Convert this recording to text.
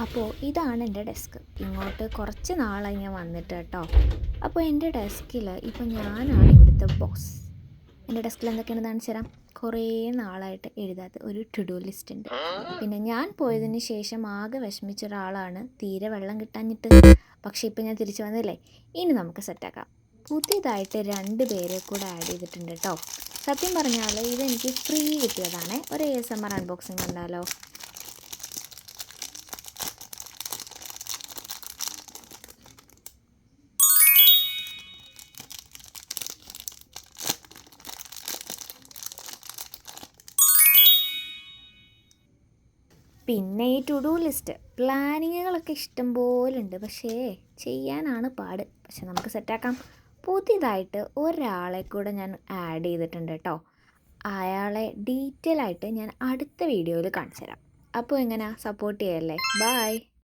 അപ്പോൾ ഇതാണ് എൻ്റെ ഡെസ്ക്. ഇങ്ങോട്ട് കുറച്ച് നാളായി ഞാൻ വന്നിട്ട് കേട്ടോ. അപ്പോൾ എൻ്റെ ഡെസ്കിൽ ഇപ്പോൾ ഞാനാണ് ഇവിടുത്തെ ബോസ്. എൻ്റെ ഡെസ്കിൽ എന്തൊക്കെയാണെന്ന് കാണിച്ചു തരാം. കുറേ നാളായിട്ട് എഴുതാത്ത ഒരു ടു ഡു ലിസ്റ്റ് ഉണ്ട്. പിന്നെ ഞാൻ പോയതിന് ശേഷം ആകെ വിഷമിച്ച ഒരാളാണ് തീരെ വെള്ളം കിട്ടാഞ്ഞിട്ട്. പക്ഷേ ഇപ്പം ഞാൻ തിരിച്ചു വന്നില്ലേ, ഇനി നമുക്ക് സെറ്റാക്കാം. പുതിയതായിട്ട് 2 പേരെ കൂടെ ആഡ് ചെയ്തിട്ടുണ്ട് കേട്ടോ. സത്യം പറഞ്ഞാൽ ഇതെനിക്ക് ഫ്രീ കിട്ടിയതാണ്. ഒരു ASMR അൺബോക്സിങ് കണ്ടാലോ? പിന്നെ ഈ ടു ഡു ലിസ്റ്റ് പ്ലാനിങ്ങുകളൊക്കെ ഇഷ്ടം പോലെ ഉണ്ട്, പക്ഷേ ചെയ്യാനാണ് പാട്. പക്ഷെ നമുക്ക് സെറ്റാക്കാം. പുതിയതായിട്ട് ഒരാളെ കൂടെ ഞാൻ ആഡ് ചെയ്തിട്ടുണ്ട് കേട്ടോ. അയാളെ ഡീറ്റെയിൽ ആയിട്ട് ഞാൻ അടുത്ത വീഡിയോയിൽ കാണിച്ചു തരാം. അപ്പോൾ എങ്ങനെയാ, സപ്പോർട്ട് ചെയ്യല്ലേ? ബായ്.